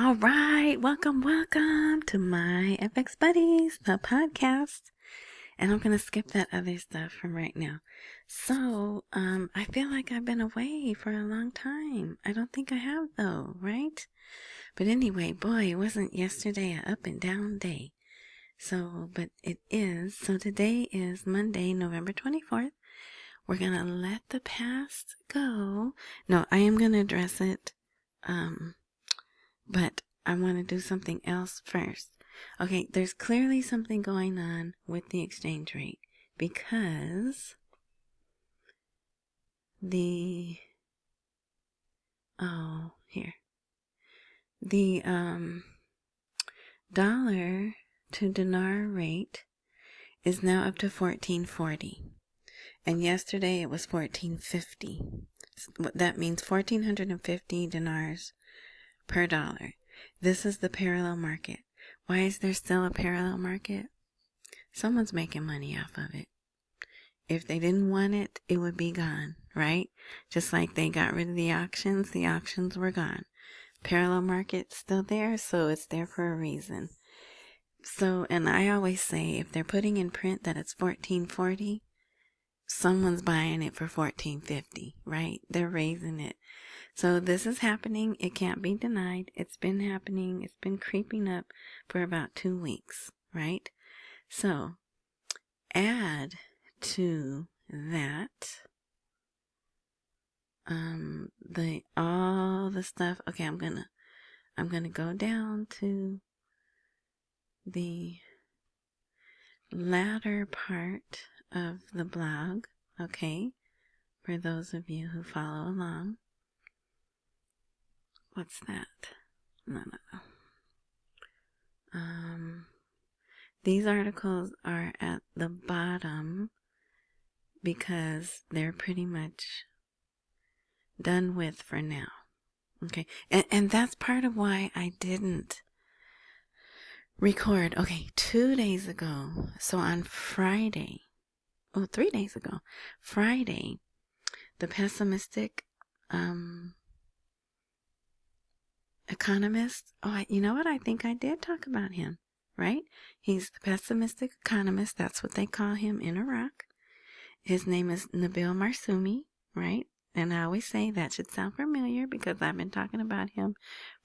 All right, welcome to my FX Buddies, the podcast. And I'm going to skip that other stuff from right now. So, I feel like I've been away for a long time. I don't think I have though, right? But anyway, boy, it wasn't yesterday an up and down day. So, but it is. So today is Monday, November 24th. We're going to let the past go. No, I am going to address it. But I want to do something else first. Okay, there's clearly something going on with the exchange rate because the dollar to dinar rate is now up to 1440, and yesterday it was 1450. That means 1450 dinars per dollar. This is the parallel market. Why is there still a parallel market? Someone's making money off of it. If they didn't want it, it would be gone, right? Just like they got rid of the auctions were gone. Parallel market's still there, so it's there for a reason. So, and I always say, if they're putting in print that it's 1440, someone's buying it for 1450, right? They're raising it. So this is happening. It can't be denied. It's been happening. It's been creeping up for about 2 weeks, right? So add to that all the stuff. Okay, I'm gonna go down to the latter part of the blog, okay, for those of you who follow along. What's that? No. These articles are at the bottom because they're pretty much done with for now. Okay. And that's part of why I didn't record. Okay, 2 days ago. So on Friday, 3 days ago, Friday, the Pessimistic, Economist. Oh, you know what? I think I did talk about him, right? He's the Pessimistic Economist. That's what they call him in Iraq. His name is Nabil Marsumi, right? And I always say that should sound familiar because I've been talking about him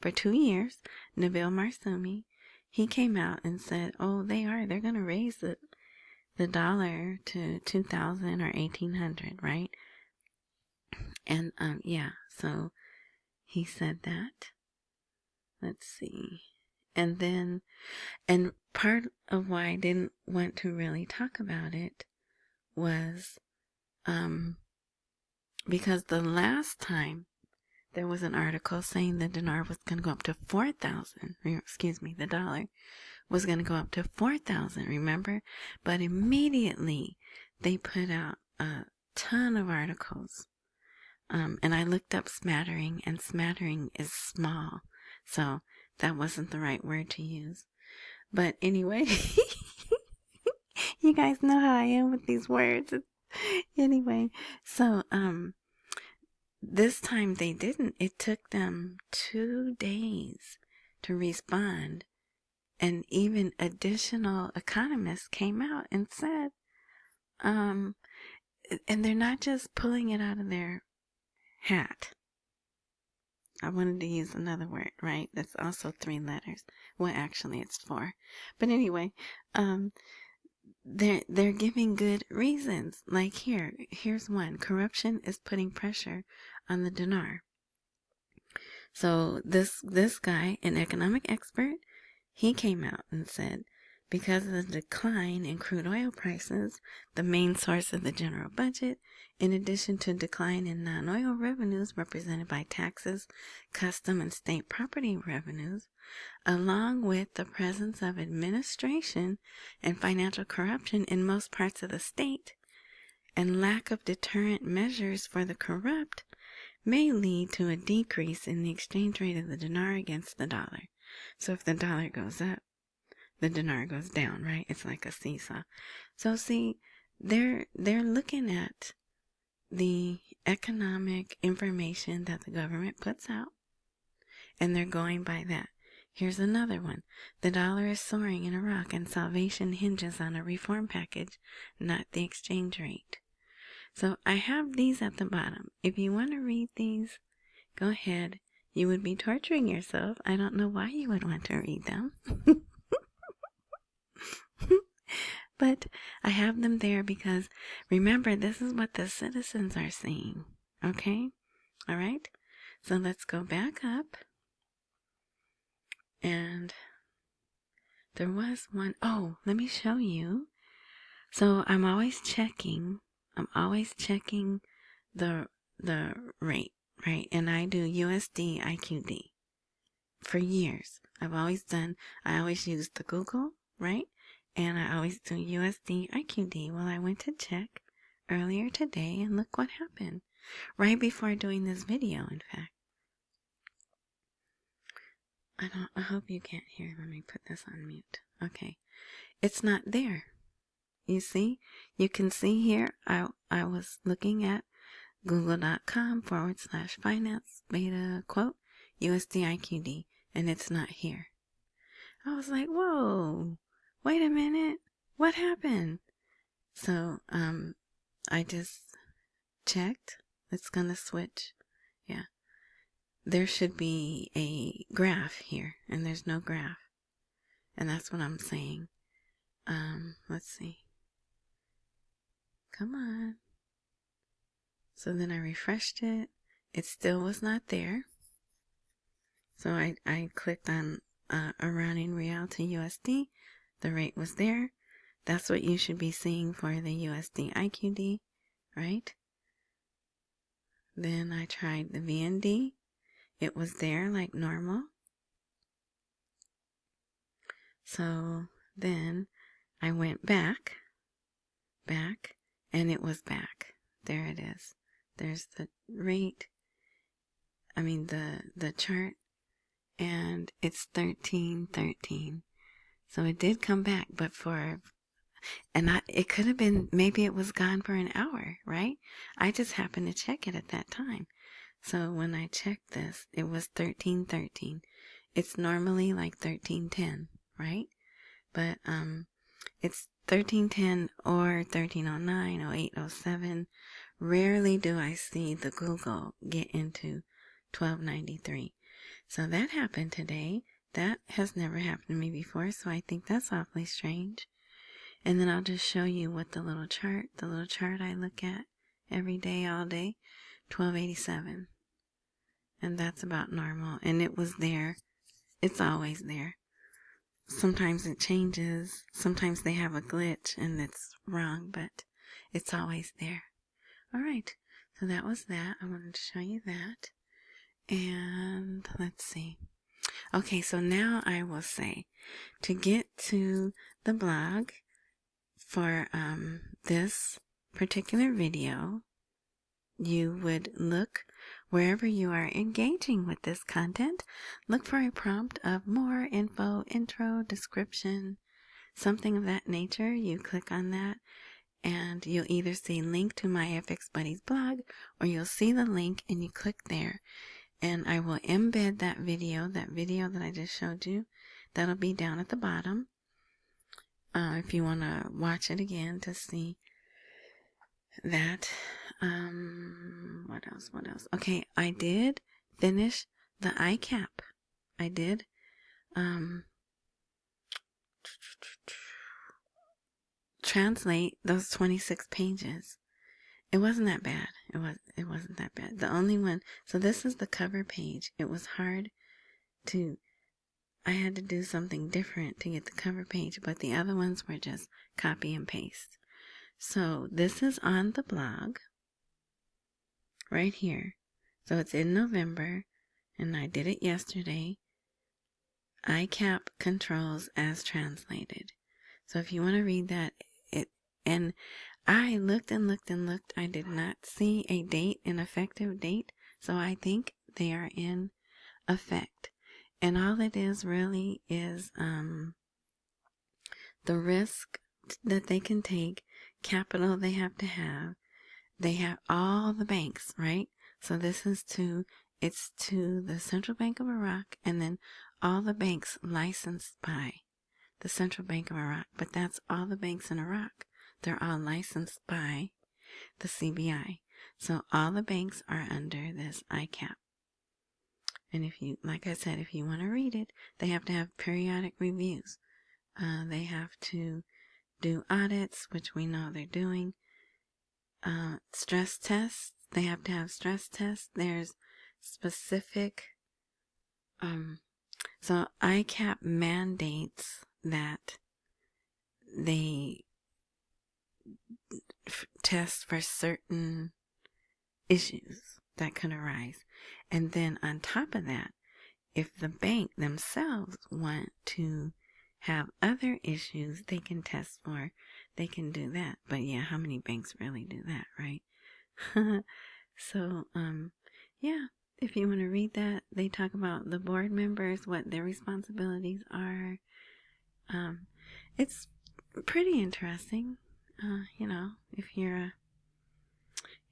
for 2 years. Nabil Marsumi. He came out and said, they're going to raise the dollar to 2,000 or 1,800, right? And, so he said that. Let's see. And part of why I didn't want to really talk about it was because the last time there was an article saying the dinar was going to go up to 4,000. The dollar was going to go up to 4,000, remember? But immediately they put out a ton of articles. And I looked up smattering, and smattering is small. So that wasn't the right word to use. But anyway, you guys know how I am with these words. Anyway, so this time they didn't. It took them 2 days to respond. And even additional economists came out and said, and they're not just pulling it out of their hat. I wanted to use another word, right? That's also 3 letters. Well, actually, it's 4. But anyway, they're giving good reasons. Like here's one. Corruption is putting pressure on the dinar. So this guy, an economic expert, he came out and said, because of the decline in crude oil prices, the main source of the general budget, in addition to decline in non-oil revenues represented by taxes, custom, and state property revenues, along with the presence of administration and financial corruption in most parts of the state, and lack of deterrent measures for the corrupt, may lead to a decrease in the exchange rate of the dinar against the dollar. So if the dollar goes up, the dinar goes down, right? It's like a seesaw. So see, they're looking at the economic information that the government puts out, and they're going by that. Here's another one. The dollar is soaring in Iraq and salvation hinges on a reform package, not the exchange rate. So I have these at the bottom. If you want to read these, go ahead. You would be torturing yourself. I don't know why you would want to read them. But I have them there because, remember, this is what the citizens are seeing. Okay? All right? So let's go back up. And there was one. Oh, let me show you. So I'm always checking the rate, right? And I do USD IQD for years. I always use the Google, right? And I always do USD IQD. Well, I went to check earlier today and look what happened. Right before doing this video, in fact. I hope you can't hear. Let me put this on mute. Okay. It's not there. You see? You can see here, I was looking at google.com/finance beta quote USD IQD, and it's not here. I was like, whoa, wait a minute. What happened? So, I just checked. It's gonna switch. Yeah. There should be a graph here, and there's no graph. And that's what I'm saying. Let's see. Come on. So then I refreshed it. It still was not there. So I clicked on Iranian Rial to USD. The rate was there. That's what you should be seeing for the USD IQD, right? Then I tried the VND. It was there like normal. So then I went back, and it was back. There it is. There's the rate, the chart, and it's 1313. So it did come back, but it could have been, maybe it was gone for an hour, right? I just happened to check it at that time. So when I checked this, it was 1313. It's normally like 1310, right? But it's 1310 or 1309, 08, 07. Rarely do I see the Google get into 1293. So that happened today. That has never happened to me before, so I think that's awfully strange. And then I'll just show you what the little chart I look at every day, all day, 1287. And that's about normal. And it was there. It's always there. Sometimes it changes. Sometimes they have a glitch and it's wrong, but it's always there. All right. So that was that. I wanted to show you that. And let's see. Okay, so now I will say, to get to the blog for this particular video, you would look wherever you are engaging with this content. Look for a prompt of more info, intro, description, something of that nature. You click on that and you'll either see link to my FX Buddies blog, or you'll see the link and you click there. And I will embed that video that I just showed you. That'll be down at the bottom. If you want to watch it again to see that. What else? Okay, I did finish the ICAAP. I did translate those 26 pages. It wasn't that bad. It wasn't that bad. The only one, so this is the cover page. It was hard I had to do something different to get the cover page, but the other ones were just copy and paste. So this is on the blog right here. So it's in November, and I did it yesterday. ICAAP controls as translated. So if you want to read that, and I looked and looked and looked. I did not see a date, an effective date. So I think they are in effect. And all it is really is the risk that they can take, capital they have to have. They have all the banks, right? So this is it's to the Central Bank of Iraq, and then all the banks licensed by the Central Bank of Iraq, but that's all the banks in Iraq. They're all licensed by the CBI. So all the banks are under this ICAAP. And if you, like I said, if you want to read it, they have to have periodic reviews. They have to do audits, which we know they're doing. Stress tests. They have to have stress tests. There's specific, so ICAAP mandates that they test for certain issues that could arise. And then on top of that, if the bank themselves want to have other issues they can test for, they can do that. But yeah, how many banks really do that, right? So, yeah, if you want to read that, they talk about the board members, what their responsibilities are. It's pretty interesting. If you're a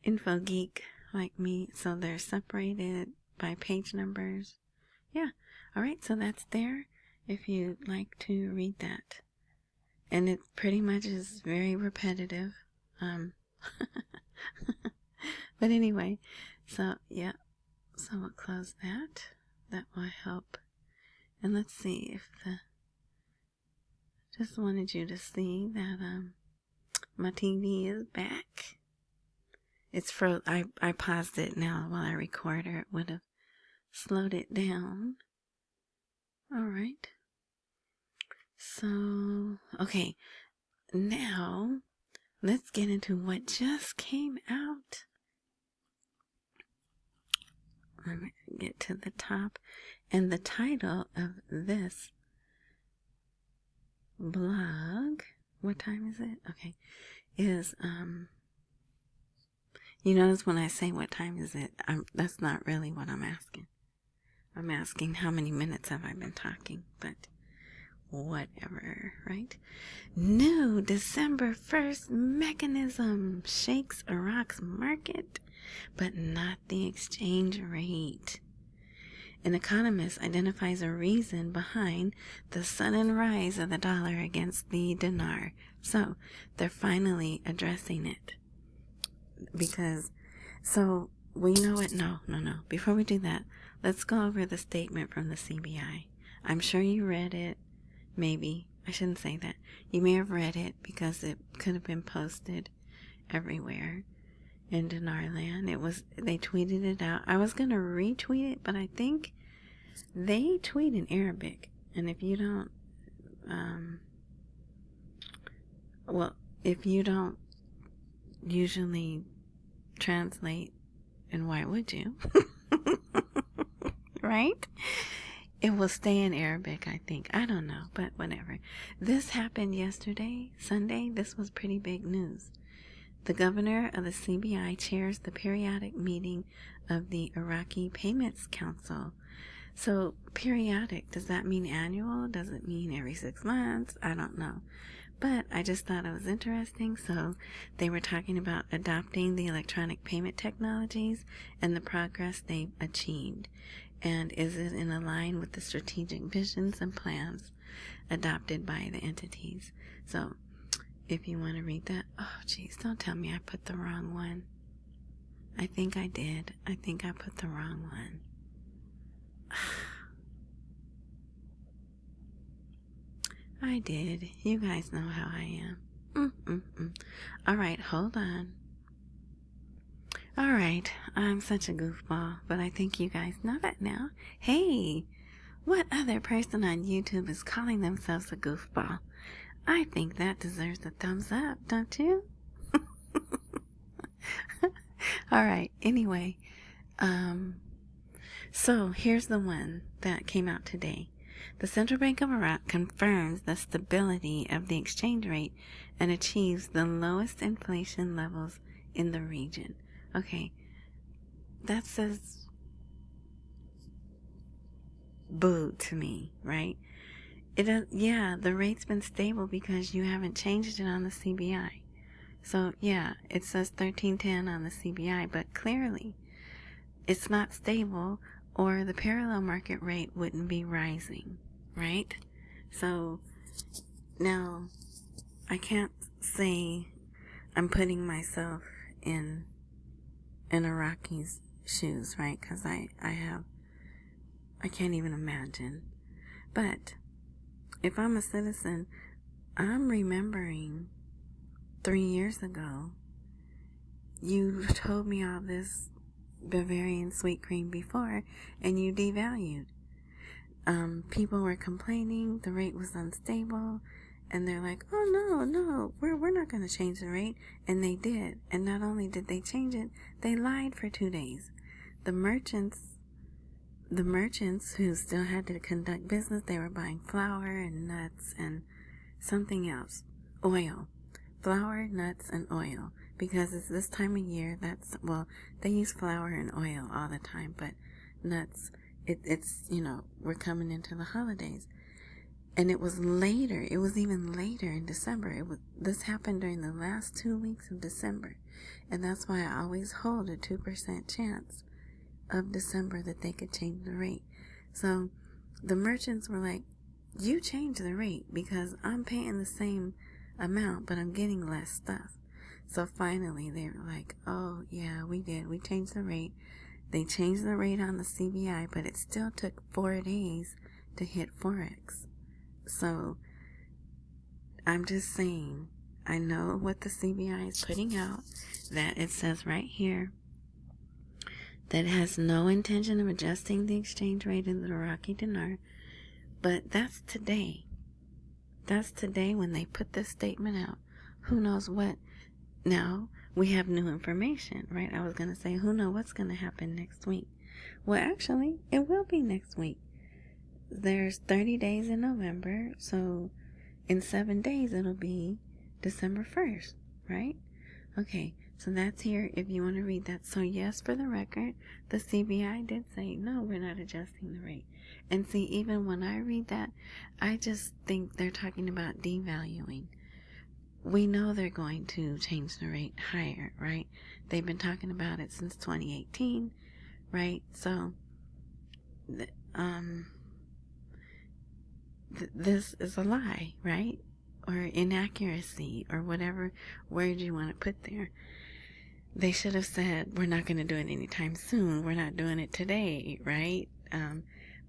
info geek like me, so they're separated by page numbers. Yeah. All right. So that's there if you'd like to read that. And it pretty much is very repetitive. But anyway, so yeah. So we'll close that. That will help. And let's see if just wanted you to see that my TV is back. It's I paused it now while I record, or it would have slowed it down. All right. So, okay. Now, let's get into what just came out. Let me get to the top. And the title of this blog, what time is it? Okay. Is, you notice when I say what time is it, that's not really what I'm asking. I'm asking how many minutes have I been talking, but whatever, right? New December 1st mechanism shakes Iraq's market, but not the exchange rate. An economist identifies a reason behind the sudden rise of the dollar against the dinar. So they're finally addressing it. Because, so, well, you know what? No. Before we do that, let's go over the statement from the CBI. I'm sure you read it. Maybe. I shouldn't say that. You may have read it because it could have been posted everywhere in Dinarland. They tweeted it out. I was going to retweet it, but I think they tweet in Arabic. And if you don't, if you don't usually translate, and why would you? Right? It will stay in Arabic, I think. I don't know, but whatever. This happened yesterday, Sunday. This was pretty big news. The governor of the CBI chairs the periodic meeting of the Iraqi Payments Council. So, periodic, does that mean annual? Does it mean every 6 months? I don't know. But I just thought it was interesting. So they were talking about adopting the electronic payment technologies and the progress they've achieved. And is it in line with the strategic visions and plans adopted by the entities? So if you want to read that, oh geez, don't tell me I put the wrong one. I think I did. I think I put the wrong one. I did. You guys know how I am. All right, hold on. All right, I'm such a goofball, but I think you guys know that now. Hey, what other person on YouTube is calling themselves a goofball? I think that deserves a thumbs up, don't you? All right, anyway, so here's the one that came out today. The Central Bank of Iraq confirms the stability of the exchange rate and achieves the lowest inflation levels in the region. Okay, that says boo to me, right? It does, yeah, the rate's been stable because you haven't changed it on the CBI. So yeah, it says 1310 on the CBI, but clearly it's not stable or the parallel market rate wouldn't be rising, right? So now I can't say I'm putting myself in Iraqi's shoes, right? Because I can't even imagine. But if I'm a citizen, I'm remembering 3 years ago, you told me all this Bavarian sweet cream before, and you devalued. People were complaining, the rate was unstable, and they're like, oh no, we're not going to change the rate. And they did. And not only did they change it, they lied for 2 days. The merchants who still had to conduct business, they were buying flour and nuts and something else. Oil. Flour, nuts, and oil. Because it's this time of year, they use flour and oil all the time, but nuts, it's, we're coming into the holidays. And it was even later in December. This happened during the last 2 weeks of December. And that's why I always hold a 2% chance of December that they could change the rate. So the merchants were like, you change the rate because I'm paying the same amount, but I'm getting less stuff. So finally they were like, oh yeah, we did. We changed the rate. They changed the rate on the CBI, but it still took 4 days to hit Forex. So I'm just saying, I know what the CBI is putting out, that it says right here that it has no intention of adjusting the exchange rate in the Iraqi dinar. But that's today. That's today when they put this statement out. Who knows what? Now, we have new information, right? I was going to say, who knows what's going to happen next week? Well, actually, it will be next week. There's 30 days in November, so in 7 days it'll be December 1st, right? Okay, so that's here if you want to read that. So yes, for the record, the CBI did say, no, we're not adjusting the rate. And see, even when I read that, I just think they're talking about devaluing. We know they're going to change the rate higher, right? They've been talking about it since 2018, right? So, this is a lie, right? Or inaccuracy, or whatever word you want to put there. They should have said, we're not going to do it anytime soon. We're not doing it today, right?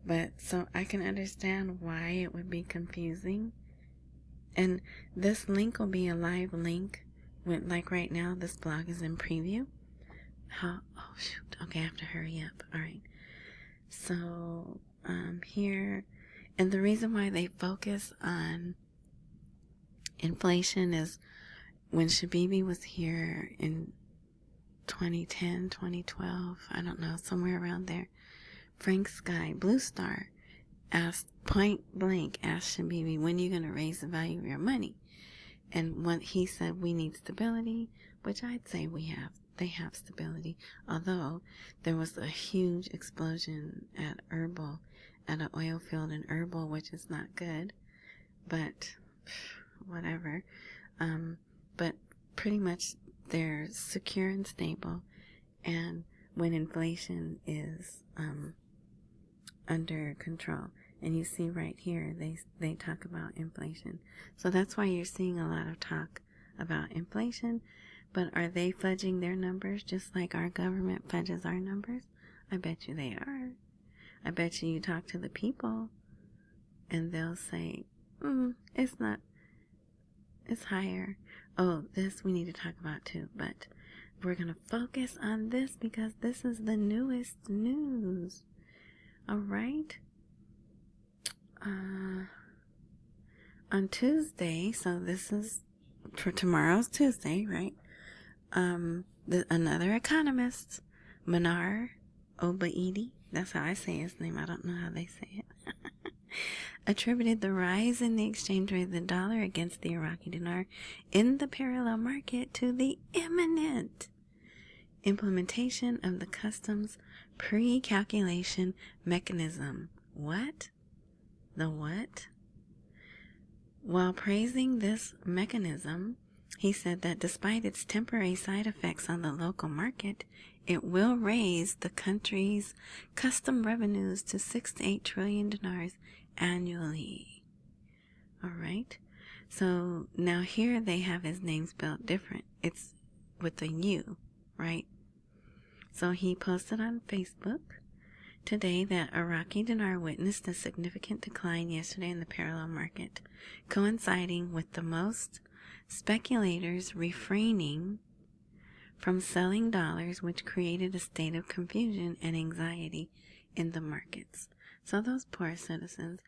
But so I can understand why it would be confusing. And this link will be a live link. Like right now, this blog is in preview. Oh shoot. Okay, I have to hurry up. All right. So, here, and the reason why they focus on inflation is when Shabibi was here in 2010, 2012, I don't know, somewhere around there, Frank Sky, Blue Star, point blank asked Shabibi, when are you going to raise the value of your money? And when he said, we need stability, which I'd say they have stability, although there was a huge explosion at an oil field in Erbil, which is not good, but whatever. But pretty much they're secure and stable, and when inflation is under control. And you see right here, they talk about inflation. So that's why you're seeing a lot of talk about inflation. But are they fudging their numbers just like our government fudges our numbers? I bet you they are. I bet you talk to the people and they'll say, it's not, it's higher. Oh, this we need to talk about too. But we're going to focus on this because this is the newest news. All right. On Tuesday, so this is for tomorrow's Tuesday, right? Another economist, Manar Al-Obaidi, that's how I say his name, I don't know how they say it, attributed the rise in the exchange rate of the dollar against the Iraqi dinar in the parallel market to the imminent implementation of the customs pre-calculation mechanism. What? The what? While praising this mechanism, he said that despite its temporary side effects on the local market, it will raise the country's custom revenues to 6 to 8 trillion dinars annually. All right. So now here they have his name spelled different. It's with a U, right? So he posted on Facebook today that Iraqi dinar witnessed a significant decline yesterday in the parallel market, coinciding with the most speculators refraining from selling dollars, which created a state of confusion and anxiety in the markets. So those poor citizens.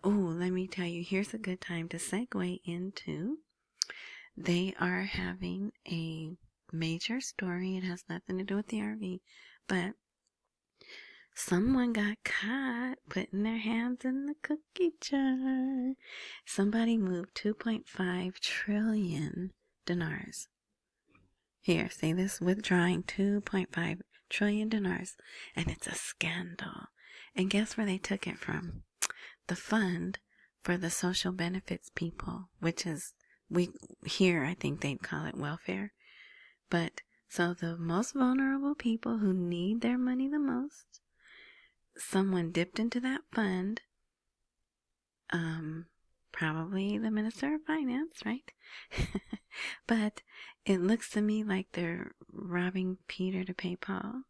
Oh, let me tell you, here's a good time to segue into, they are having a major story. It has nothing to do with the RV, but someone got caught putting their hands in the cookie jar. Somebody moved 2.5 trillion dinars. Here, say this, withdrawing 2.5 trillion dinars, and it's a scandal. And guess where they took it from? The fund for the social benefits people, which is, I think they'd call it welfare. But, so the most vulnerable people who need their money the most, someone dipped into that fund, probably the Minister of Finance, right? But it looks to me like they're robbing Peter to pay Paul.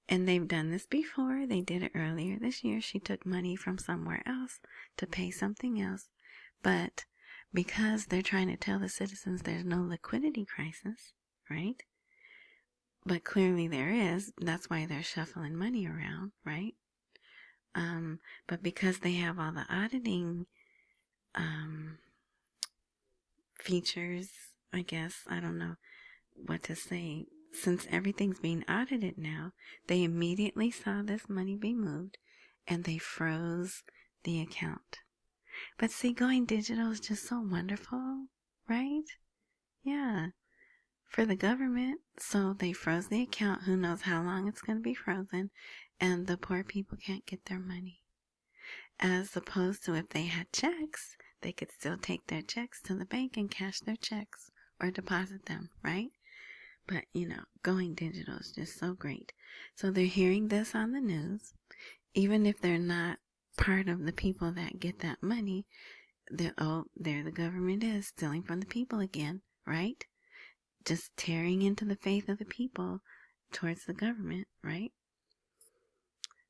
And they've done this before. They did it earlier this year. She took money from somewhere else to pay something else. But because they're trying to tell the citizens there's no liquidity crisis, right? But clearly there is. That's why they're shuffling money around, right? But because they have all the auditing features, I guess, I don't know what to say. Since everything's being audited now, they immediately saw this money be moved and they froze the account. But see, going digital is just so wonderful, right? Yeah, for the government. So they froze the account. Who knows how long it's going to be frozen, and the poor people can't get their money. As opposed to if they had checks, they could still take their checks to the bank and cash their checks or deposit them, right? But, going digital is just so great. So they're hearing this on the news. Even if they're not part of the people that get that money, there the government is stealing from the people again, right? Just tearing into the faith of the people towards the government, right?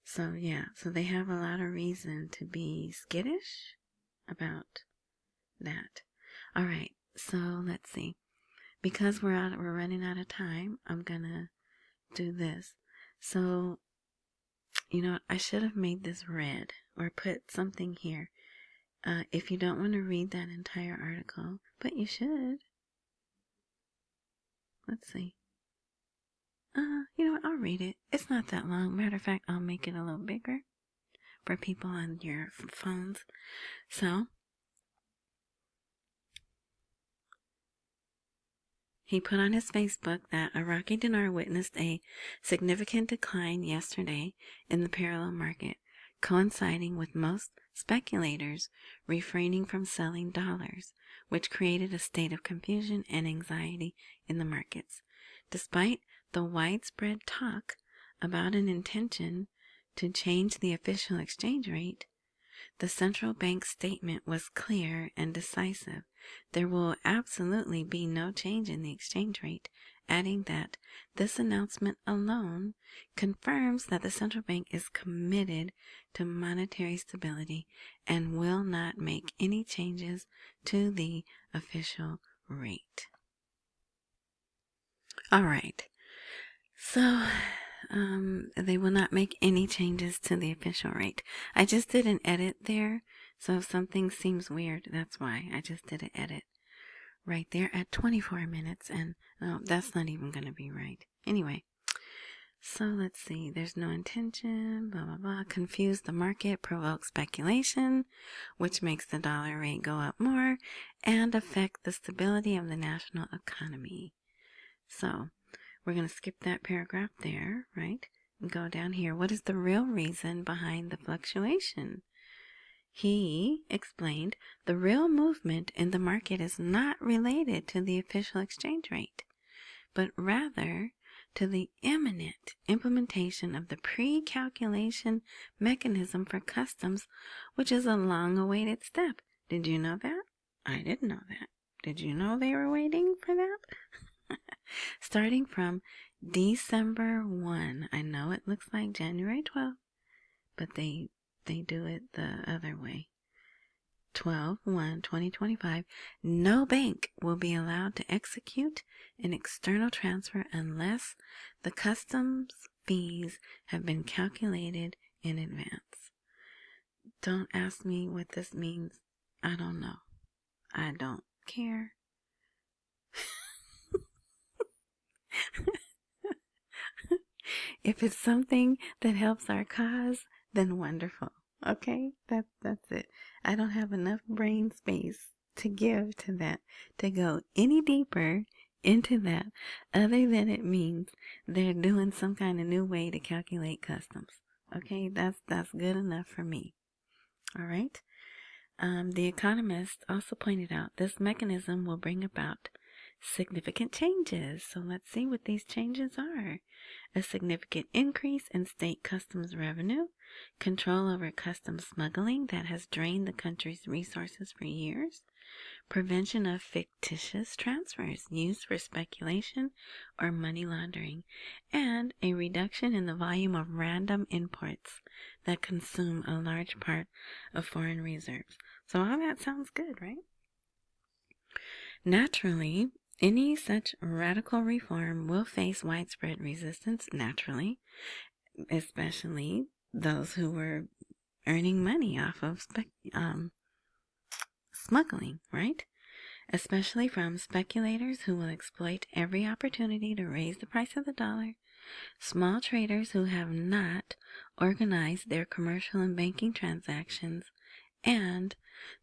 So, yeah, so they have a lot of reason to be skittish about that. All right, so let's see. Because we're running out of time, I'm gonna do this. So, I should have made this red or put something here. If you don't want to read that entire article, but you should. Let's see. You know what? I'll read it. It's not that long. Matter of fact, I'll make it a little bigger for people on your phones. So, he put on his Facebook that Iraqi dinar witnessed a significant decline yesterday in the parallel market, coinciding with most speculators refraining from selling dollars, which created a state of confusion and anxiety in the markets. Despite the widespread talk about an intention to change the official exchange rate, the central bank's statement was clear and decisive. There will absolutely be no change in the exchange rate, adding that this announcement alone confirms that the central bank is committed to monetary stability and will not make any changes to the official rate. All right. So, they will not make any changes to the official rate. I just did an edit there, so if something seems weird, that's why. I just did an edit right there at 24 minutes, and that's not even going to be right. Anyway, so let's see. There's no intention, blah, blah, blah. Confuse the market, provoke speculation, which makes the dollar rate go up more, and affect the stability of the national economy. So, we're going to skip that paragraph there, right? And go down here. What is the real reason behind the fluctuation? He explained the real movement in the market is not related to the official exchange rate, but rather to the imminent implementation of the pre-calculation mechanism for customs, which is a long-awaited step. Did you know that? I didn't know that. Did you know they were waiting for that? Starting from December 1. I know it looks like January 12th, but they do it the other way. 12/1/2025, no bank will be allowed to execute an external transfer unless the customs fees have been calculated in advance. Don't ask me what this means. I don't know. I don't care. If it's something that helps our cause, then wonderful. Okay, that's it. I don't have enough brain space to give to that, to go any deeper into that, other than it means they're doing some kind of new way to calculate customs. Okay, that's good enough for me. All right. The Economist also pointed out this mechanism will bring about significant changes. So let's see what these changes are. A significant increase in state customs revenue, control over customs smuggling that has drained the country's resources for years, prevention of fictitious transfers used for speculation or money laundering, and a reduction in the volume of random imports that consume a large part of foreign reserves. So all that sounds good, right? Naturally, any such radical reform will face widespread resistance, naturally, especially those who were earning money off of smuggling, right? Especially from speculators who will exploit every opportunity to raise the price of the dollar, small traders who have not organized their commercial and banking transactions, and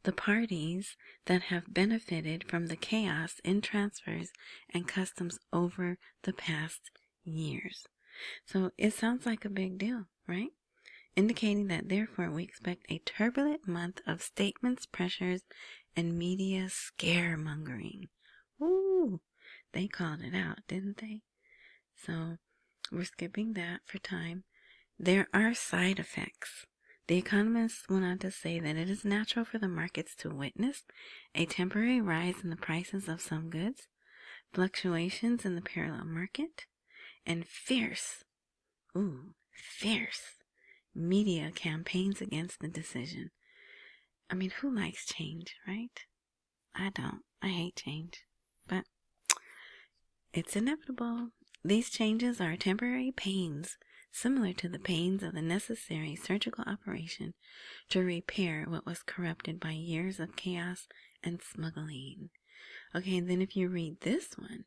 the parties that have benefited from the chaos in transfers and customs over the past years. So it sounds like a big deal, right? Indicating that therefore we expect a turbulent month of statements, pressures, and media scaremongering. Ooh, they called it out, didn't they? So we're skipping that for time. There are side effects. The Economist went on to say that it is natural for the markets to witness a temporary rise in the prices of some goods, fluctuations in the parallel market, and fierce media campaigns against the decision. I mean, who likes change, right? I don't. I hate change. But it's inevitable. These changes are temporary pains, similar to the pains of the necessary surgical operation to repair what was corrupted by years of chaos and smuggling. Okay, and then if you read this one,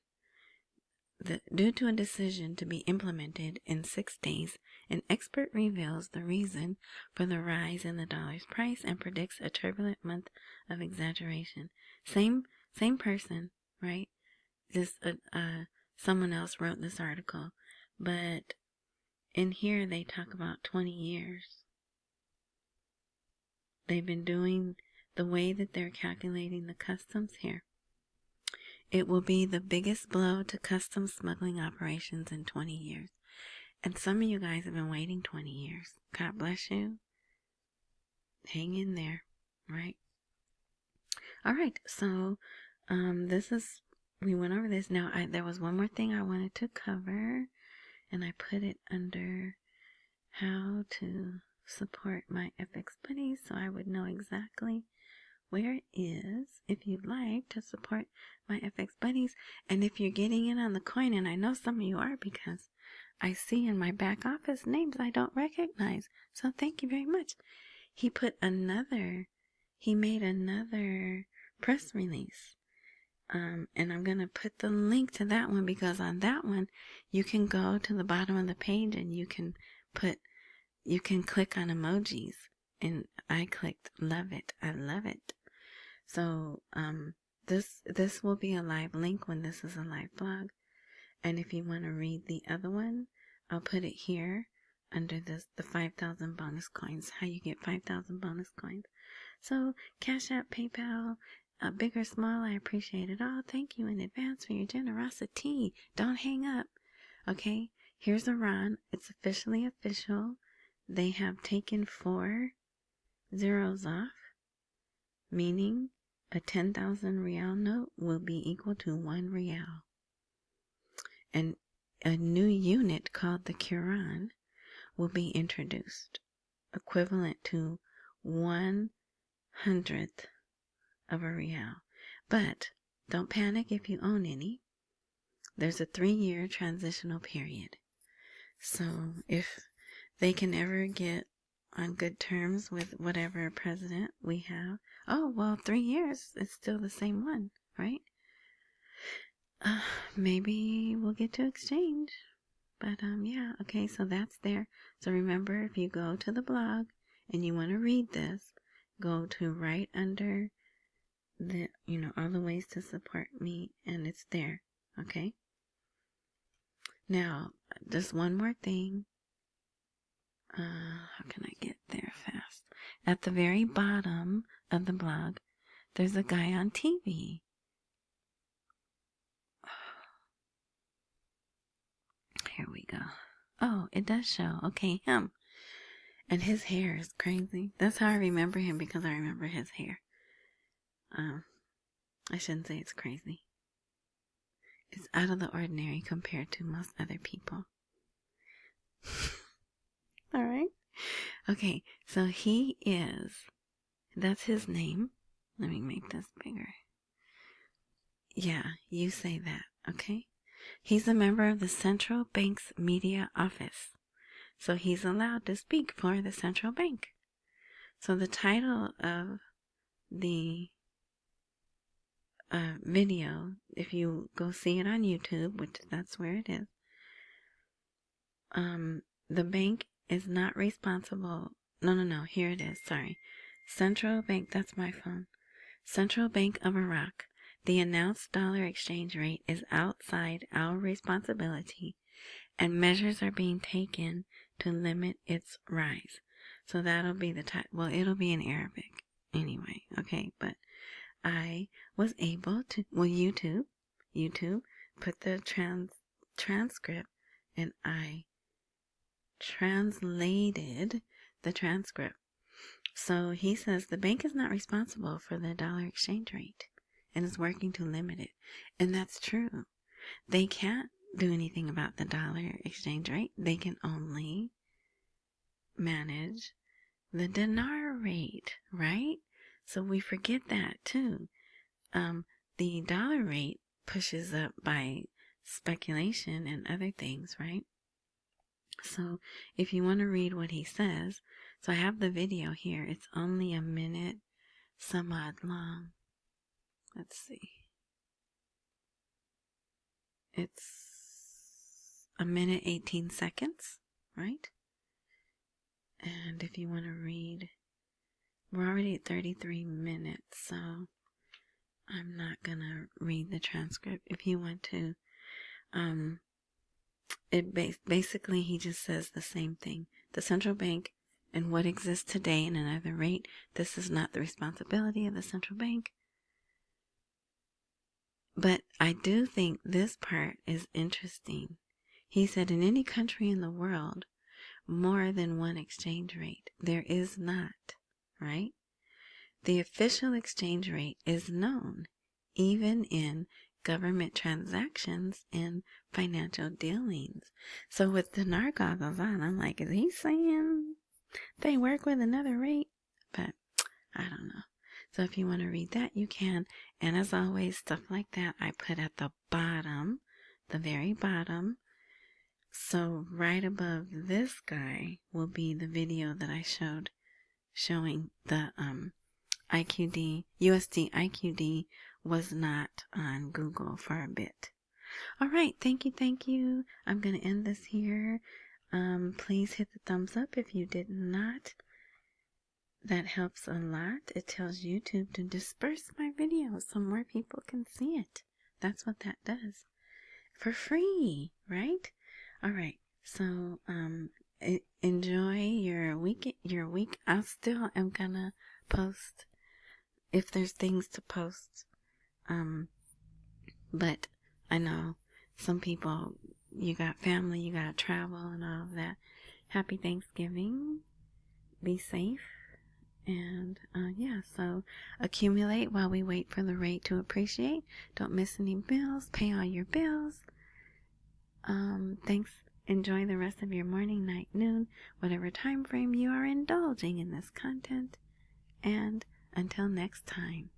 due to a decision to be implemented in 6 days, an expert reveals the reason for the rise in the dollar's price and predicts a turbulent month of exaggeration. Same person, right? Just someone else wrote this article, but in here they talk about 20 years. They've been doing the way that they're calculating the customs here. It will be the biggest blow to customs smuggling operations in 20 years. And some of you guys have been waiting 20 years. God bless you. Hang in there, right? All right, so we went over this. Now, there was one more thing I wanted to cover, and I put it under how to support my FX buddies so I would know exactly where it is if you'd like to support my FX buddies. And if you're getting in on the coin, and I know some of you are because I see in my back office names I don't recognize. So thank you very much. He made another press release. And I'm going to put the link to that one because on that one, you can go to the bottom of the page and you can click on emojis. And I clicked love it. I love it. So, this will be a live link when this is a live blog. And if you want to read the other one, I'll put it here under the 5,000 bonus coins, how you get 5,000 bonus coins. So, Cash App, PayPal, big or small, I appreciate it all. Thank you in advance for your generosity. Don't hang up. Okay, here's Iran. It's officially official. They have taken 4 zeros off, meaning a 10,000 real note will be equal to 1 real. And a new unit called the Quran will be introduced, equivalent to 1/100th of a real. But don't panic if you own any. There's a 3-year transitional period. So if they can ever get on good terms with whatever president we have, 3 years, it's still the same one, right? Maybe we'll get to exchange. But yeah, okay, so that's there. So remember, if you go to the blog and you want to read this, go to right under the, all the ways to support me, and it's there, okay? Now, just one more thing. How can I get there fast? At the very bottom of the blog, there's a guy on TV. Here we go. Oh, it does show. Okay, him. And his hair is crazy. That's how I remember him, because I remember his hair. I shouldn't say it's crazy. It's out of the ordinary compared to most other people. Alright? Okay, so that's his name. Let me make this bigger. Yeah, you say that, okay? He's a member of the central bank's media office. So he's allowed to speak for the central bank. So the title of the video, if you go see it on YouTube, which that's where it is, the bank is not responsible. No, here it is, sorry. Central Bank, that's my phone. Central Bank of Iraq. The announced dollar exchange rate is outside our responsibility, and measures are being taken to limit its rise. So that'll be the title. Well, it'll be in Arabic anyway, okay? But I was able to, YouTube put the transcript, and I translated the transcript. So he says the bank is not responsible for the dollar exchange rate and is working to limit it. And that's true. They can't do anything about the dollar exchange rate. They can only manage the dinar rate, right? So we forget that too. The dollar rate pushes up by speculation and other things, right? So if you want to read what he says, so I have the video here. It's only a minute some odd long. Let's see. It's a minute 18 seconds, right? And if you want to read, we're already at 33 minutes, so I'm not gonna read the transcript. If you want to, basically he just says the same thing. The central bank and what exists today in another rate, this is not the responsibility of the central bank. But I do think this part is interesting. He said in any country in the world, more than one exchange rate. There is not, right? The official exchange rate is known, even in government transactions and financial dealings. So with dinar goggles on, I'm like, is he saying they work with another rate? But I don't know. So if you want to read that, you can. And as always, stuff like that I put at the bottom, the very bottom. So right above this guy will be the video that I showed, showing the IQD, USD IQD was not on Google for a bit. All right, thank you. I'm going to end this here. Please hit the thumbs up if you did not. That helps a lot. It tells YouTube to disperse my videos so more people can see it. That's what that does. For free, right? All right. So, enjoy your week. I still am gonna post if there's things to post. But I know some people you got family, you got to travel and all of that. Happy Thanksgiving. Be safe. And yeah, so accumulate while we wait for the rate to appreciate. Don't miss any bills. Pay all your bills. Thanks. Enjoy the rest of your morning, night, noon, whatever time frame you are indulging in this content. And until next time.